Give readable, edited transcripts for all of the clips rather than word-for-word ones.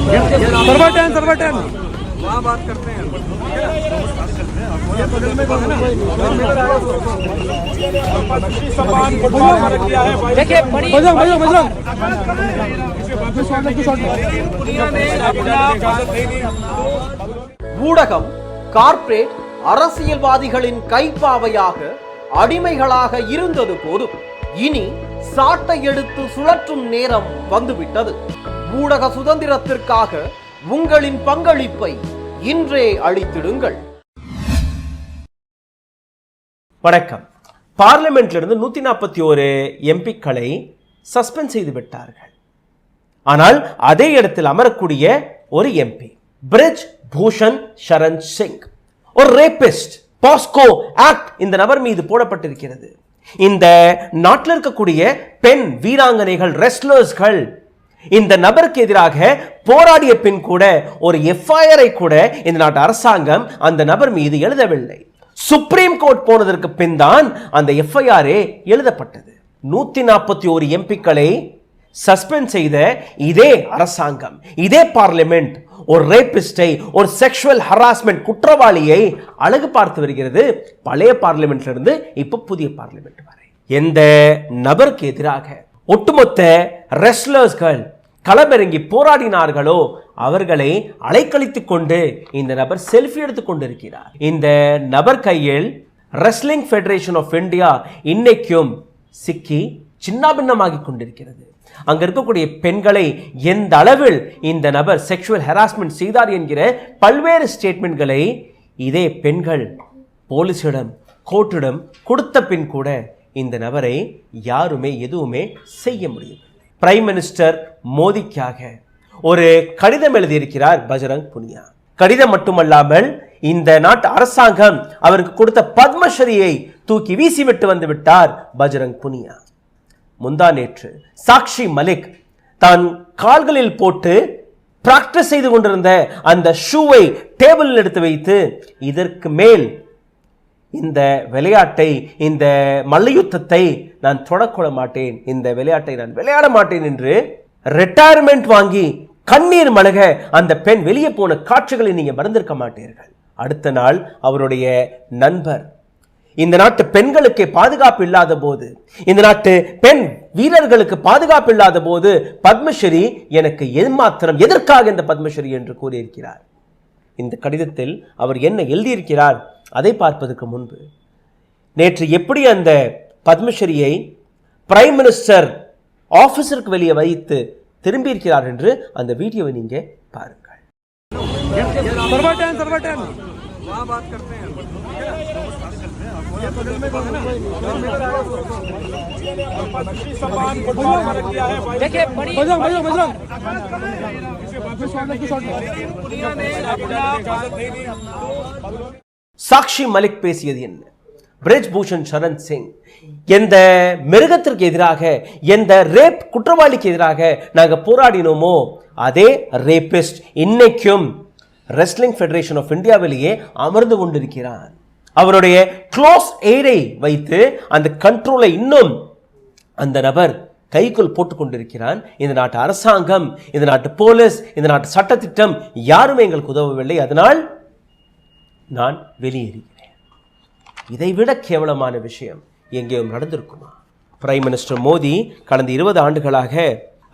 सर्वटन वहाँ बात करते हैं। देखिए ஊடகம் கார்ப்பரேட் அரசியல்வாதிகளின் கைப்பாவையாக அடிமைகளாக இருந்தது போதும் இனி சாட்டை எடுத்து சுழற்றும் நேரம் வந்துவிட்டது. ஊடக சுதந்திரத்திற்காக உங்களின் பங்களிப்பை இன்றே அளித்திடுங்கள். வணக்கம். பார்லிமெண்ட்லிருந்து 141 எம்பிக்களை சஸ்பெண்ட் செய்து விட்டார்கள். ஆனால் அதே இடத்தில் அமரக்கூடிய ஒரு எம்பி பிரிஜ் பூஷன் சரண் சிங், ஒரு ரேபிஸ்ட், பாஸ்கோ ஆக்ட் இந்த நபர் மீது போடப்பட்டிருக்கிறது. இந்த நாட்டில் இருக்கக்கூடிய பெண் வீராங்கனைகள், ரெஸ்லர்ஸ்கள் இந்த நபருக்கு எதிராக போராடிய பின் கூட ஒரு எஃப்ஐஆரை கூட இந்த நாட்டு அரசாங்கம் அந்த நபர் மீது எழுதவில்லை. சுப்ரீம் கோர்ட் போனதற்கு பின் தான் அந்த எஃப்ஐஆரே எழுதப்பட்டது. 141 எம்பிக்களை சஸ்பெண்ட் செய்த இதே அரசாங்கம், இதே பார்லிமெண்ட் ஒரு ரேபிஸ்டை, ஒரு செக்ஷுவல் ஹராஸ்மெண்ட் குற்றவாளியை அழகு பார்த்து வருகிறது. பழைய பார்லிமெண்ட்ல இருந்து இப்ப புதிய பார்லிமெண்ட் வரை எந்த நபருக்கு எதிராக ஒட்டுமொத்த ரெஸ்லர்ஸ்கள் களமிறங்கி போராடினார்களோ அவர்களை அலைக்கழித்துக் கொண்டு இந்த நபர் செல்ஃபி எடுத்துக் கொண்டிருக்கிறார். இந்த நபர் கையில் ரெஸ்லிங் ஃபெடரேஷன் ஆஃப் இந்தியா இன்னைக்கும் சிக்கி சின்னாபின்னமாகி கொண்டிருக்கிறது. அங்க இருக்கக்கூடிய பெண்களை எந்த அளவில் இந்த நபர் செக்ஷுவல் ஹராஸ்மெண்ட் செய்தார் என்கிற பல்வேறு ஸ்டேட்மெண்ட்களை இதே பெண்கள் போலீசிடம், கோர்ட்டிடம் கொடுத்த பின் கூட இந்த நபரை யாருமே எதுவுமே செய்ய முடியும். பிரைம் மினிஸ்டர் மோடிக்காக ஒரு கடிதம் எழுதியிருக்கிறார் பஜ்ரங் புனியா. கடிதம் மட்டுமல்லாமல் இந்த நாட்டு அரசாங்கம் அவருக்கு கொடுத்த பத்மஸ்ரீயை தூக்கி வீசிவிட்டு வந்து விட்டார் பஜ்ரங் புனியா. முந்தா நேற்று சாக்ஷி மலிக் தான் கால்களில் போட்டு பிராக்டிஸ் செய்து கொண்டிருந்த அந்த ஷூவை டேபிளில் எடுத்து வைத்து இதற்கு மேல் இந்த விளையாட்டை, இந்த மல்யுத்தத்தை நான் தொடக்கூட மாட்டேன், இந்த விளையாட்டை நான் விளையாட மாட்டேன் என்று ரிட்டையர்மெண்ட் வாங்கி கண்ணீர் மல்க அந்த பெண் வெளியே போன காட்சிகளை நீங்க மறந்திருக்க மாட்டீர்கள். அடுத்த நாள் அவருடைய நண்பர், இந்த நாட்டு பெண்களுக்கு பாதுகாப்பு இல்லாத போது, இந்த நாட்டு பெண் வீரர்களுக்கு பாதுகாப்பு இல்லாத போது பத்மஸ்ரீ எனக்கு எதிர்மாத்திரம், எதற்காக இந்த பத்மஸ்ரீ என்று கூறியிருக்கிறார். இந்த கடிதத்தில் அவர் என்ன எழுதியிருக்கிறார் அதை பார்ப்பதற்கு முன்பு நேற்று எப்படி அந்த பத்மஸ்ரீயை பிரைம் மினிஸ்டர் ஆபீஸிற்கு வெளியே வைத்து திரும்பி இருக்கிறார் என்று அந்த வீடியோவை நீங்க பாருங்கள். சாக்ஷி மலிக் பேசியது என்ன? பிரிஜ் பூஷன் சரண் சிங் எந்த மிருகத்திற்கு எதிராக, எந்த ரேப் குற்றவாளிக்கு எதிராக நாங்கள் போராடினோமோ அதே ரேபிஸ்ட் இன்னைக்கும் ரெஸ்லிங் ஃபெடரேஷன் ஆஃப் இந்தியாவிலேயே அமர்ந்து கொண்டிருக்கிறான். அவருடைய க்ளோஸ் எய்டை வைத்து அந்த கண்ட்ரோலை இன்னும் அந்த நபர் கைக்குள் போட்டுக் கொண்டிருக்கிறான். இந்த நாட்டு அரசாங்கம், இந்த நாட்டு போலீஸ், இந்த நாட்டு சட்டத்திட்டம் யாருமே எங்களுக்கு உதவவில்லை. அதனால் நான் வெளியேறுகிறேன். இதைவிட கேவலமான விஷயம் எங்கேயும் நடந்திருக்குமா? பிரைம் மினிஸ்டர் மோடி கடந்த 20 ஆண்டுகளாக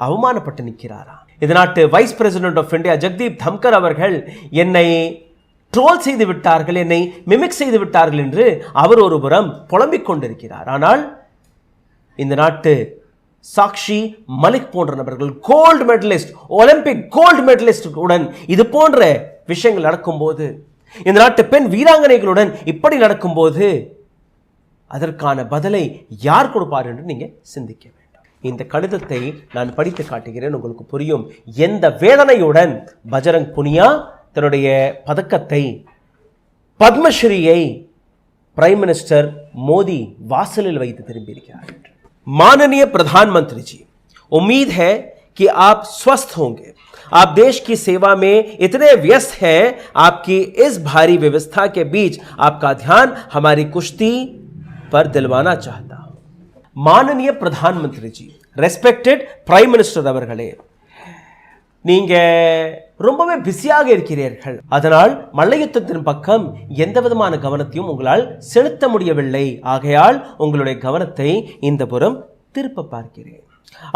அவமானப்பட்டு நிற்கிறாரா? இந்த நாட்டு vice president of India Jagdeep Dhankhar அவர்கள் என்னை ட்ரோல் செய்து விட்டார்கள், என்னை மிமிக் செய்து விட்டார்கள் என்று அவர் ஒருபுறம் புலம்பிக் கொண்டிருக்கிறார். ஆனால் இந்த நாட்டு சாக்ஷி மலிக் போன்ற நபர்கள், gold medallist, Olympic gold medallist உடன் இது போன்ற விஷயங்கள் நடக்கும்போது, இந்த நாட்டு பெண் வீராங்கனைகளுடன் இப்படி நடக்கும்போது அதற்கான பதிலை யார் கொடுப்பார் என்று நீங்க சிந்திக்க வேண்டும். இந்த கடிதத்தை நான் படித்து காட்டுகிறேன், உங்களுக்கு புரியும் எந்த வேதனையுடன் பஜ்ரங் புனியா தன்னுடைய பதக்கத்தை, பத்மஸ்ரீயை பிரைம் மினிஸ்டர் மோடி வாசலில் வைத்து திரும்பியிருக்கிறார். माननीय प्रधानमंत्री जी, उम्मीद है कि आप स्वस्थ होंगे। आप देश की सेवा में इतने व्यस्त हैं, आपकी इस भारी व्यवस्था के बीच आपका ध्यान हमारी कुश्ती पर दिलवाना चाहता हूं। माननीय प्रधानमंत्री जी, रेस्पेक्टेड प्राइम मिनिस्टर அவர்களே, நீங்க ரொம்பவே பிஸியாக இருக்கிறீர்கள், அதனால் மல்யுத்தத்தின் பக்கம் எந்த விதமான கவனத்தையும் உங்களால் செலுத்த முடியவில்லை. ஆகையால் உங்களுடைய கவனத்தை இந்த புறம் திருப்ப பார்க்கிறேன்.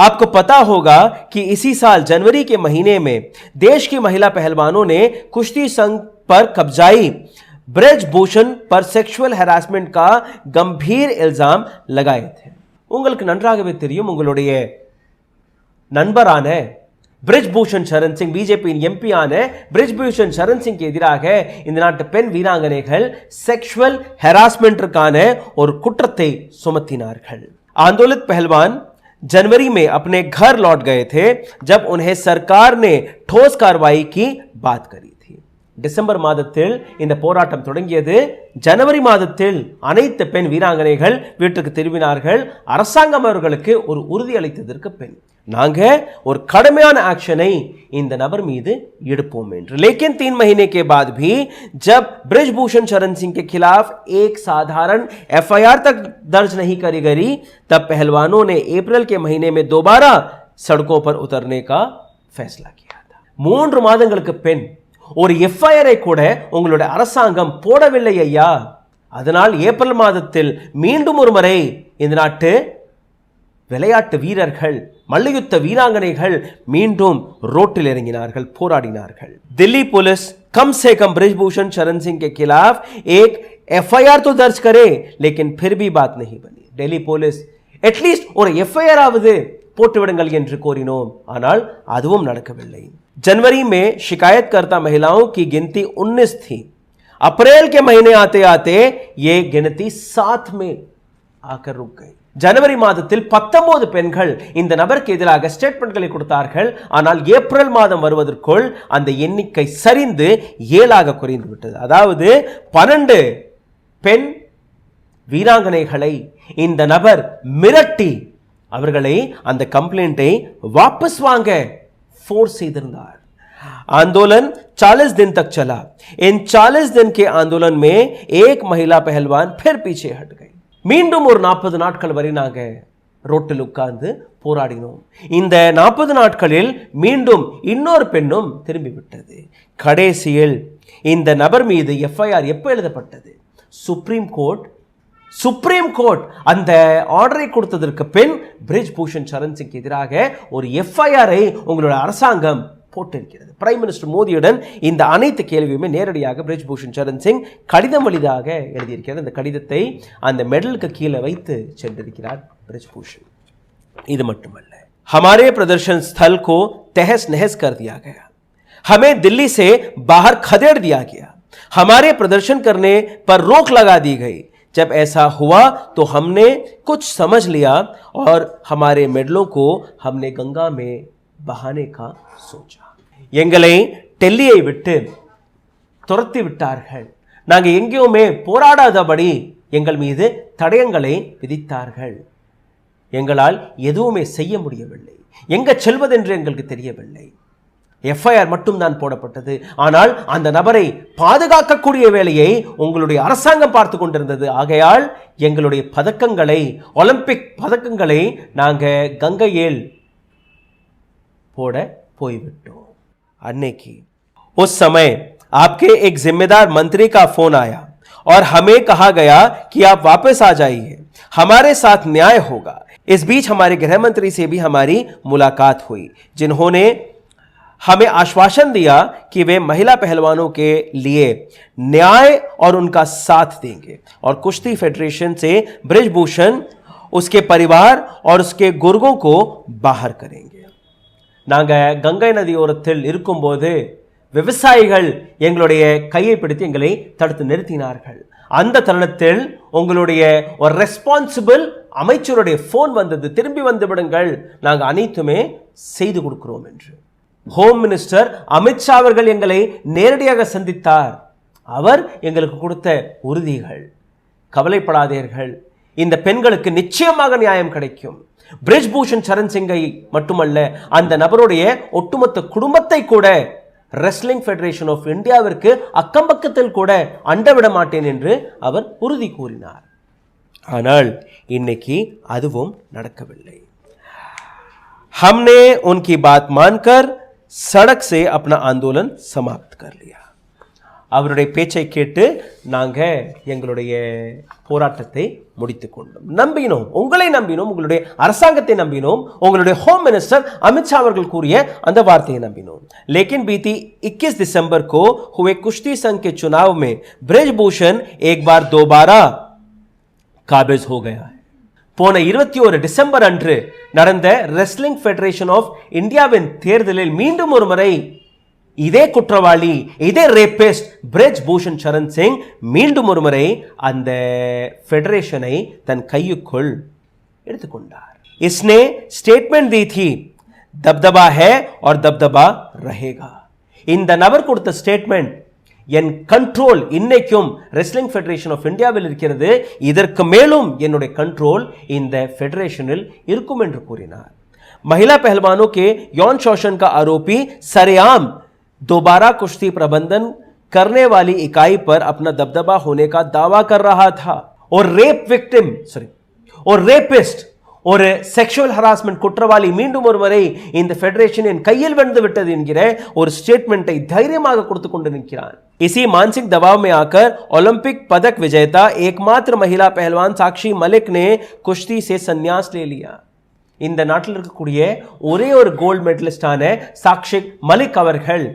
आपको पता होगा कि इसी साल जनवरी के महीने में देश की महिला पहलवानों ने कुश्ती संघ पर कब्जाई ब्रजभूषण पर सेक्सुअल हैरासमेंट का गंभीर इल्जाम लगाए थे. உங்களுக்கு நன்றாகவே தெரியும், உங்களுடைய நண்பரான பிரிஜ்பூஷன் சரண் சிங், பிஜேபியின் எம்பியான பிரிஜ்பூஷன் சரண் சிங்க்கு எதிராக இந்த நாட்டு பெண் வீராங்கனைகள் செக்ஷுவல் ஹராஸ்மெண்ட்டிற்கான ஒரு குற்றத்தை சுமத்தினார்கள். आंदोलित पहलवान जनवरी में अपने घर लौट गए थे जब उन्हें सरकार ने ठोस कार्रवाई की बात करी थी. டிசம்பர் மாதத்தில் இந்த போராட்டம் தொடங்கியது. ஜனவரி மாதத்தில் அனைத்து பெண் வீராங்கனைகள் வீட்டுக்கு திரும்பினார்கள். அரசாங்கம் அவர்களுக்கு ஒரு உறுதி அளித்ததற்கு பின் நாங்க ஒரு கடுமையான ஆக்ஷனை இந்த நபர் மீது எடுப்போம் என்று. लेकिन 3 महीने के बाद भी जब ब्रिजभूषण शरण सिंह के खिलाफ एक साधारण एफआईआर तक दर्ज नहीं करी गई, तब पहलवानों ने अप्रैल के महीने में दोबारा सड़कों पर उतरने का फैसला किया था. 3 மாதங்களுக்கு பின் ஒரு எஃப்ஐஆரை கூட உங்களுடைய அரசாங்கம் போடவில்லை ஐயா. அதனால் ஏப்ரல் மாதத்தில் மீண்டும் ஒரு முறை இந்த நாட்டு விளையாட்டு வீரர்கள், மல்யுத்த வீராங்கனைகள் மீண்டும் ரோட்டில் இறங்கினார்கள், போராடினார்கள். दिल्ली पुलिस कम से कम ब्रिजभूषण शरण सिंह के खिलाफ एक एफआईआर तो दर्ज करे, लेकिन फिर भी बात नहीं बनी. டெல்லி போலீஸ் அட்லீஸ்ட் ஒரு எஃப்ஐஆர் ஆவது போட்டுவிடுங்கள் என்று கோரினோம், ஆனால் அதுவும் நடக்கவில்லை. जनवरी में शिकायतकर्ता महिलाओं की गिनती 19 थी. अप्रैल के महीने आते आते ये गिनती 7 में आकर रुक गई. ஜனவரி மாதத்தில் 19 பெண்கள் இந்த நபருக்கு எதிராக ஸ்டேட்மெண்ட்களை கொடுத்தார்கள். ஆனால் ஏப்ரல் மாதம் வருவதற்குள் அந்த எண்ணிக்கை சரிந்து 7ஆக குறைந்து விட்டது. அதாவது 12 பெண் வீராங்கனைகளை இந்த நபர் மிரட்டி அவர்களை அந்த கம்ப்ளைண்டை வாபஸ் வாங்க फोर्स செய்திருந்தார். आंदोलन 40 दिन तक चला. इन 40 दिन के आंदोलन में एक महिला पहलवान फिर पीछे हट गई. மீண்டும் ஒரு 40 நாட்கள் வரை நாங்க ரோட்டில் உட்கார்ந்து போராடினோம். இந்த 40 நாட்களில் மீண்டும் இன்னொரு பெண்ணும் திரும்பி விட்டது. கடைசியில் இந்த நபர் மீது எஃப்ஐஆர் எப்ப எழுதப்பட்டது? சுப்ரீம் கோர்ட் அந்த ஆர்டரை கொடுத்ததற்கு பின் பிரிஜ்பூஷன் சரண் சிங்க்கு எதிராக ஒரு எஃப்ஐஆரை உங்களுடைய அரசாங்கம் போட்டிருக்கிறது. பிரைம் மினிஸ்டர் மோடியுடன் இந்த அனைத்து கேள்வியுமே நேரடியாக பிரிஜ்பூஷன் சரண் சிங் கடிதம் வழியாக எழுதியிருக்கிறது. அந்த கடிதத்தை அந்த மெடலுக்கு கீழே வைத்து சென்றிருக்கிறார் பிரிஜ்பூஷன். இது மட்டுமல்ல, हमारे प्रदर्शन स्थल को तहस नहस कर दिया गया, हमें दिल्ली से बाहर खदेड़ दिया गया, हमारे प्रदर्शन करने पर रोक लगा दी गई. जब ऐसा हुआ तो हमने कुछ समझ लिया और हमारे मेडलों को हमने गंगा में बहाने का सोचा. எங்களை டெல்லியை விட்டு துரத்தி விட்டார்கள். நாங்கள் எங்கேயுமே போராடாதபடி எங்கள் மீது தடயங்களை விதித்தார்கள். எங்களால் எதுவுமே செய்ய முடியவில்லை. எங்க செல்வதென்று எங்களுக்கு தெரியவில்லை. எஃப்ஐஆர் மட்டும்தான் போடப்பட்டது. ஆனால் அந்த நபரை பாதுகாக்கக்கூடிய வேலையை உங்களுடைய அரசாங்கம் பார்த்து கொண்டிருந்தது. ஆகையால் எங்களுடைய பதக்கங்களை, ஒலிம்பிக் பதக்கங்களை நாங்கள் கங்கையில் போட போய்விட்டோம். अन्नेकी उस समय आपके एक जिम्मेदार मंत्री का फोन आया और हमें कहा गया कि आप वापस आ जाइए, हमारे साथ न्याय होगा. इस बीच हमारे गृह मंत्री से भी हमारी मुलाकात हुई, जिन्होंने हमें आश्वासन दिया कि वे महिला पहलवानों के लिए न्याय और उनका साथ देंगे और कुश्ती फेडरेशन से ब्रिजभूषण, उसके परिवार और उसके गुर्गों को बाहर करेंगे. நாங்கள் கங்கை நதியோரத்தில் இருக்கும்போது விவசாயிகள் எங்களுடைய கையை பிடித்து எங்களை தடுத்து நிறுத்தினார்கள். அந்த தருணத்தில் உங்களுடைய ஒரு ரெஸ்பான்சிபிள் அமைச்சருடைய போன் வந்தது, திரும்பி வந்து விடுங்கள், நாங்கள் அனைத்துமே செய்து கொடுக்கிறோம் என்று. ஹோம் மினிஸ்டர் அமித்ஷா அவர்கள் எங்களை நேரடியாக சந்தித்தார். அவர் எங்களுக்கு கொடுத்த உறுதிகள், கவலைப்படாதீர்கள், இந்த பெண்களுக்கு நிச்சயமாக நியாயம் கிடைக்கும். பிரிஜ்பூஷன் சரண் சிங்கை மட்டுமல்ல, அந்த நபருடைய ஒட்டுமொத்த குடும்பத்தை கூட ரெஸ்லிங் ஃபெடரேஷன் ஆஃப் இந்தியாவிற்கு அக்கம்பக்கத்தில் கூட அண்டவிட மாட்டேன் என்று அவர் உறுதி கூறினார். ஆனால் இன்னைக்கு அதுவும் நடக்கவில்லை. हमने उनकी बात मानकर सड़क से अपना आंदोलन समाप्त कर लिया. அவருடைய பேச்சை கேட்டு நாங்க எங்களுடைய போராட்டத்தை முடித்துக் கொண்டோம். நம்பினோம், உங்களை நம்பினோம், உங்களுடைய அரசாங்கத்தை நம்பினோம், உங்களுடைய होम मिनिस्टर अमित शाह அவர்கள் கூறிய அந்த வார்த்தையை நம்பினோம். लेकिन बीती 21 दिसंबर को हुए कुश्ती संघ के चुनाव में ब्रजभूषण एक बार दोबारा काबिज हो गया है. போன 21 டிசம்பர் அன்று நடந்த ரெஸ்லிங் ஃபெடரேஷன் ஆஃப் இந்தியாவின் தேர்தலில் மீண்டும் ஒரு முறை இதே குற்றவாளி, இதே ரேபிஸ்ட் பிரிஜ் பூஷன் சரண் சிங் மீண்டும் ஒரு முறை அந்த ஃபெடரேஷனை தன் கையுக்குள் எடுத்துக்கொண்டார். इसने ஸ்டேட்மெண்ட் दी थी दबदबा है और दबदबा रहेगा. இந்த நபர் கொடுத்த ஸ்டேட்மெண்ட், என் கண்ட்ரோல் இன்னைக்கும் ரெஸ்லிங் ஃபெடரேஷன் ஆஃப் இந்தியாவில் இருக்கிறது, இதற்கு மேலும் என்னுடைய கண்ட்ரோல் இந்த ஃபெடரேஷனில் இருக்கும் என்று கூறினார். महिला पहलवानों के यौन शोषण का आरोपी सरेआम दोबारा कुश्ती प्रबंधन करने वाली इकाई पर अपना दबदबा होने का दावा कर रहा था. और रेपिस्ट ஒரு செக்ஷுவல் ஹராஸ்மெண்ட் குற்றவாளி மீண்டும் ஒரு முறை இந்த ஃபெடரேஷனின் கையில் வந்து விட்டது என்கிற ஒரு ஸ்டேட்மெண்ட்டை தைரியமாக கொடுத்து கொண்டு நிற்கிறான். इसी मानसिक दबाव में आकर ओलंपिक पदक विजेता एकमात्र महिला पहलवान साक्षी मलिक ने कुश्ती से संन्यास ले लिया. இந்த நாட்டில் இருக்கக்கூடிய ஒரே ஒரு கோல்டு மெடலிஸ்டான சாக்ஷி மலிக் அவர்கள்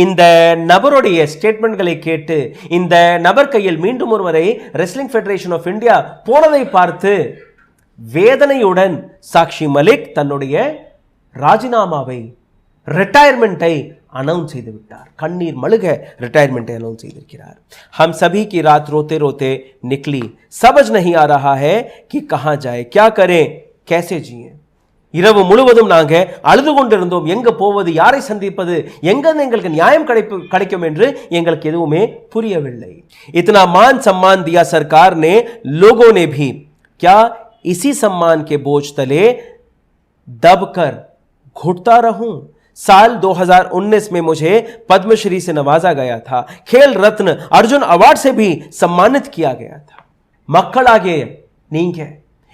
இந்த நபருடைய ஸ்டேட்மெண்ட்களை கேட்டு இந்த நபர் கையில் மீண்டும் ஒரு முறை ரெஸ்லிங் ஃபெடரேஷன் ஆஃப் இந்தியா போனதை பார்த்து வேதனையுடன் சாக்ஷி மலிக் தன்னுடைய ராஜினாமாவை, ரிட்டையர்மெண்ட்டை அனௌன்ஸ் செய்து விட்டார். கண்ணீர் மழுக ரிட்டையர்மெண்ட்டை அனௌன்ஸ் செய்திருக்கிறார். हम सभी की रात रोते रोते निकली, समझ नहीं आ रहा है कि कहां जाए, क्या करें, कैसे जिए. இரவு முழுவதும் நாங்க அழுது கொண்டிருந்தோம், எங்க போவது, யாரை சந்திப்பது, எங்க எங்களுக்கு நியாயம் கிடைக்கும் என்று எங்களுக்கு எதுவுமே புரியவில்லை. इतना मान सम्मान दिया सरकार ने, लोगों ने भी, क्या इसी सम्मान के बोझ तले दबकर घुटता रहूं. साल 2019 में मुझे पद्मश्री से नवाजा गया था, खेल रत्न अर्जुन अवार्ड से भी सम्मानित किया गया था. மக்களாகிய நீங்க,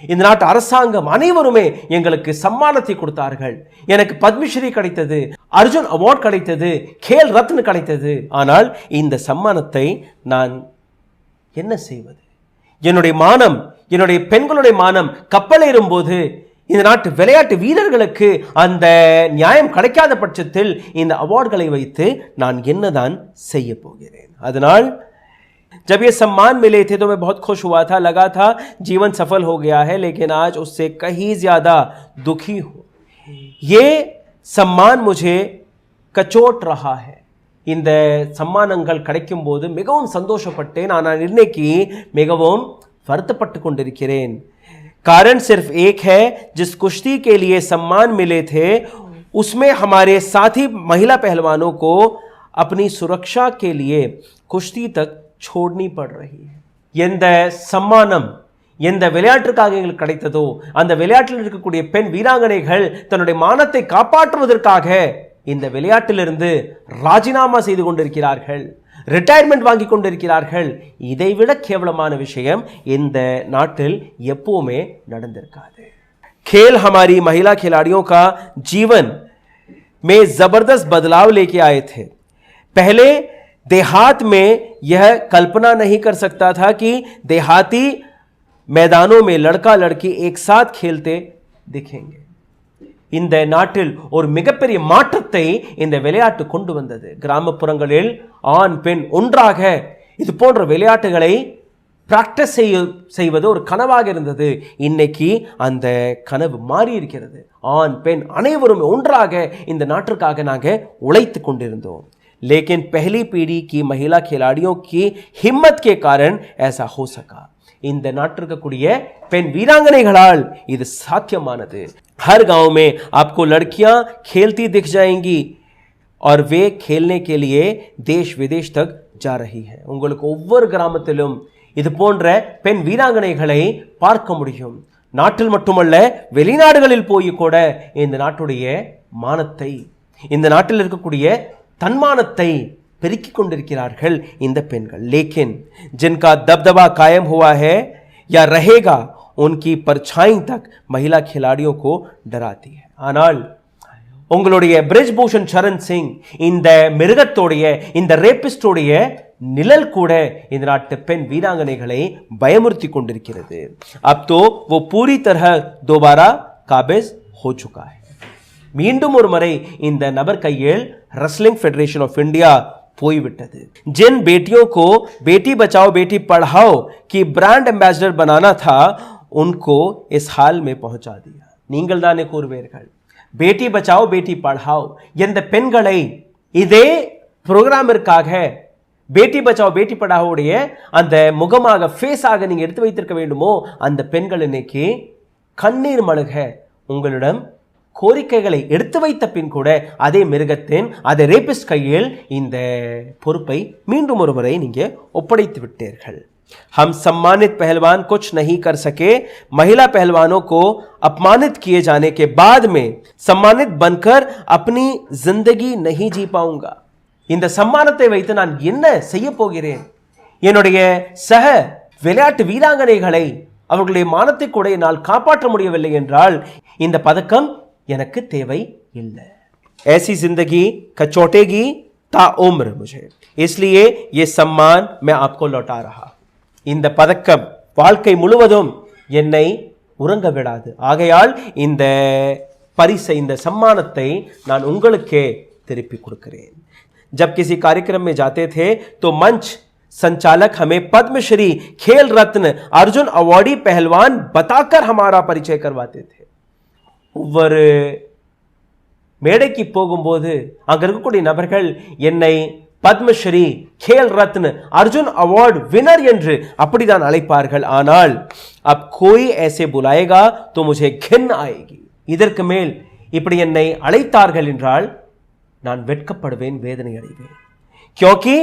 இந்த நாட்டு அரசாங்கம் அனைவருமே எங்களுக்கு சம்மானத்தை கொடுத்தார்கள். எனக்கு பத்மஸ்ரீ கிடைத்தது, அர்ஜுன் அவார்ட் கிடைத்தது, கேல் ரத்ன கிடைத்தது. ஆனால் இந்த சம்மானத்தை நான் என்ன செய்வது? என்னுடைய மானம், என்னுடைய பெண்களுடைய மானம் கப்பலேறும் போது இந்த நாட்டு விளையாட்டு வீரர்களுக்கு அந்த நியாயம் கிடைக்காத பட்சத்தில் இந்த அவார்டுகளை வைத்து நான் என்னதான் செய்ய போகிறேன்? அதனால் जब ये सम्मान मिले थे तो मैं बहुत खुश हुआ था, लगा था जीवन सफल हो गया है, लेकिन आज उससे कहीं ज्यादा दुखी हूं. ये सम्मान मुझे कचोट रहा है. இந்த சம்மானங்கள் கிடைக்கும் போது மிகவும் சந்தோஷப்பட்டேன், ஆனால் இன்னைக்கு மிகவும் வருத்தப்பட்டு கொண்டிருக்கிறேன். कारण सिर्फ एक है, जिस कुश्ती के लिए सम्मान मिले थे उसमें हमारे साथी महिला पहलवानों को अपनी सुरक्षा के लिए कुश्ती तक छोड़नी पड़ रही है. எந்த சம்மானம் எந்த விளையாட்டுக்காக எங்களுக்கு கிடைத்ததோ அந்த விளையாட்டில் இருக்கக்கூடிய பெண் வீராங்கனைகள் தன்னுடைய மானத்தை காப்பாற்றுவதற்காக இந்த விளையாட்டிலிருந்து ராஜினாமா செய்து கொண்டிருக்கிறார்கள், ரிட்டையர்மெண்ட் வாங்கி கொண்டிருக்கிறார்கள். இதைவிட கேவலமான விஷயம் இந்த நாட்டில் எப்பவுமே நடந்திருக்காது. खेल हमारी महिला खिलाड़ियों का जीवन में जबरदस्त बदलाव लेके आए थे. पहले देहात में यह कल्पना नहीं कर सकता था कि देहाती मैदानों में लड़का लड़की एक साथ खेलते दिखेंगे. இந்த நாட்டில் ஒரு மிகப்பெரிய மாற்றத்தை இந்த விளையாட்டு கொண்டு வந்தது. கிராமப்புறங்களில் ஆண் பெண் ஒன்றாக இது போன்ற விளையாட்டுகளை பிராக்டிஸ் செய்வது ஒரு கனவாக இருந்தது. இன்னைக்கு அந்த கனவு மாறி இருக்கிறது. ஆண் பெண் அனைவரும் ஒன்றாக இந்த நாட்டிற்காக நாங்கள் உழைத்து கொண்டிருந்தோம். लेकिन पहली पीढ़ी की महिला खिलाड़ियों की हिम्मत के कारण ऐसा हो सका. இந்த நாட்டிற்கக்கூடிய பெண் வீராங்கனைகளால் இது சாத்தியமானது. हर गांव में आपको लड़कियां खेलती दिख जाएंगी और वे खेलने के लिए देश विदेश तक जा रही हैं. உங்களுக்கு ஒவ்வொரு கிராமத்திலும் இது போன்ற பெண் வீராங்கனைகளை பார்க்க முடியும். நாட்டில் மட்டுமல்ல வெளிநாடுகளில் போய் கூட இந்த நாட்டுடைய மானத்தை, இந்த நாட்டில் இருக்கக்கூடிய தன்மானத்தை பெருக்கிக் கொண்டிருக்கிறார்கள் இந்த பெண்கள். लेकिन जिनका दबदबा कायम हुआ है या रहेगा उनकी परछाई तक महिला खिलाड़ियों को डराती है. ஆனால் உங்களுடைய பிரிஜ்பூஷன் சரண் சிங் இந்த மிருகத்தோடைய இந்த ரேபிஸ்டோடைய நிழல் கூட இந்த நாட்டு பெண் வீராங்கனைகளை பயமுறுத்தி கொண்டிருக்கிறது. अब तो वो पूरी तरह दोबारा काबिज हो चुका है. மீண்டும் ஒரு முறை இந்த நபர் கையில் ரெஸ்லிங் ஃபெடரேஷன் ஆஃப் இந்தியா போய்விட்டது. जिन बेटियों को बेटी बचाओ बेटी पढ़ाओ की ब्रांड एम्बेसडर बनाना था उनको इस हाल में पहुंचा दिया. நீங்கள் தானே கூறுவீர்கள், பேட்டி பச்சாओ பேட்டி பढ़ाओ என்ற பெண்களை இதே புரோகிராமிற்காக பேட்டி பச்சாओ பேட்டி பढ़ाओடைய அந்த முகமாக ஃபேஸாக நீங்க எடுத்து வைத்திருக்க வேண்டுமோ, அந்த பெண்கள் இன்னைக்கு கண்ணீர் மல்க உங்களிடம் கோரிக்கைகளை எடுத்து வைத்த பின் கூட அதே மிருகத்தின் அதே ரேபிஸ்ட் கையில் இந்த பொறுப்பை மீண்டும் ஒரு முறை நீங்க ஒப்படைத்து விட்டீர்கள். हम सम्मानित पहलवान कुछ नहीं कर सके, महिला पहलवानों को अपमानित किए जाने के बाद में सम्मानित बनकर अपनी जिंदगी नहीं जी पाऊंगा. இந்த சம்மானத்தை வைத்து நான் என்ன செய்ய போகிறேன்? என்னுடைய சக விளையாட்டு வீராங்கனைகளை அவர்களுடைய மானத்தை கூட என்னால் காப்பாற்ற முடியவில்லை என்றால் இந்த பதக்கம் எனக்கு தேவை இல்லை. ऐसी जिंदगी कचौटेगी ताउम्र मुझे, इसलिए ये सम्मान मैं आपको लौटा रहा. இந்த பதக்கம் வாழ்க்கை முழுவதும் என்னை உறங்க விடாது. ஆகையால் இந்த பரிசை இந்த சம்மானத்தை நான் உங்களுக்கே திருப்பி கொடுக்கிறேன். जब किसी कार्यक्रम में जाते थे तो मंच संचालक हमें पद्मश्री खेल रत्न अर्जुन अवार्डी पहलवान बताकर हमारा परिचय करवाते थे. ஒவ்வொரு மேடைக்கு போகும்போது அங்க இருக்கக்கூடிய நபர்கள் என்னை பத்மஸ்ரீ खेल रत्न अर्जुन अवार्ड विनर என்று அப்படிதான் அழைப்பார்கள். ஆனால் अब कोई ऐसे बुलाएगा तो मुझे घिन आएगी. இதற்கு மேல் இப்படி என்னை அழைத்தார்கள் என்றால் நான் வெட்கப்படுவேன், வேதனை அடைவேன். क्योंकि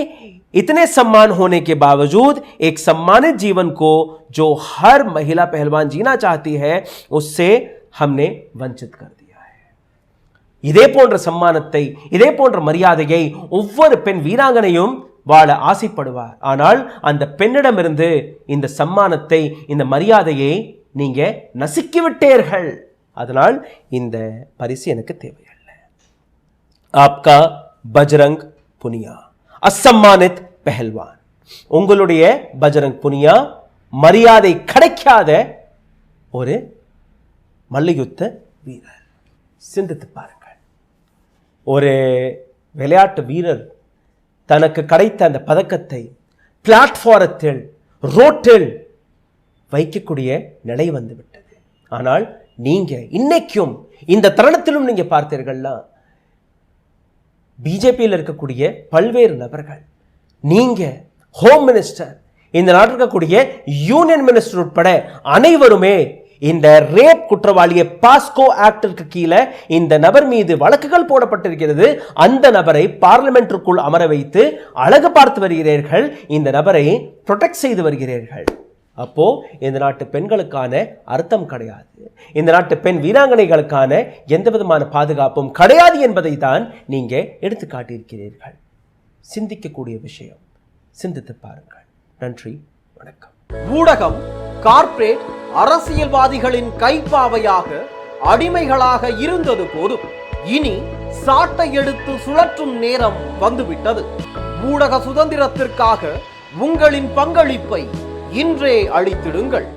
इतने सम्मान होने के बावजूद एक सम्मानित जीवन को जो हर महिला पहलवान जीना चाहती है उससे हमने वंचित कर दिया है. இதே போன்ற சம்மானத்தை இதே போன்ற மரியாதையை ஒவ்வொரு பெண் வீராங்கனையும் வாழ ஆசைப்படுவார். ஆனால் அந்த பெண்ணிடமிருந்து இந்த சம்மானத்தை இந்த மரியாதையை நீங்க நசுக்கிவிட்டீர்கள். அதனால் இந்த பரிசு எனக்கு தேவையில்லை. आपका बजरंग पुनिया அசம்மானித் பஹல்வான். உங்களுடைய பஜரங் புனியா மரியாதை கிடைக்காத ஒரு மல்யுத்த வீரர். சிந்தித்து பாருங்கள், ஒரு விளையாட்டு வீரர் தனக்கு கிடைத்த அந்த பதக்கத்தை பிளாட்ஃபாரத்தில் ரோட்டில் வைக்கக்கூடிய நிலை வந்துவிட்டது. ஆனால் நீங்க இன்னைக்கும் இந்த தருணத்திலும் நீங்க பார்த்தீர்கள்னா பிஜேபியில் இருக்கக்கூடிய பல்வேறு நபர்கள், நீங்க ஹோம் மினிஸ்டர், இந்த நாட்டில் இருக்கக்கூடிய யூனியன் மினிஸ்டர் உட்பட அனைவருமே இந்த ரேப் குற்றவாளியை பாஸ்கோ ஆக்டிற்கு கீழே இந்த நபர் மீது வழக்குகள் போடப்பட்டிருக்கிறது. அந்த நபரை பார்லிமெண்ட்டுக்குள் அமர வைத்து அழகு பார்த்து வருகிறீர்கள், இந்த நபரை ப்ரொடெக்ட் செய்து வருகிறீர்கள். அப்போ இந்த நாட்டு பெண்களுக்கான அர்த்தம் கிடையாது, இந்த நாட்டு பெண் வீராங்கனைகளுக்கான எந்த விதமான பாதுகாப்பும் கிடையாது என்பதை தான் நீங்க எடுத்து காட்டியிருக்கிறீர்கள். சிந்திக்கக்கூடிய விஷயம், சிந்தித்து பாருங்கள். நன்றி, வணக்கம். ஊடகம் கார்ப்பரேட் அரசியல்வாதிகளின் கைப்பாவையாக அடிமைகளாக இருந்தது போதும், இனி சாட்டை எடுத்து சுழற்றும் நேரம் வந்துவிட்டது. ஊடக சுதந்திரத்திற்காக உங்களின் பங்களிப்பை இன்றே அளித்திடுங்கள்.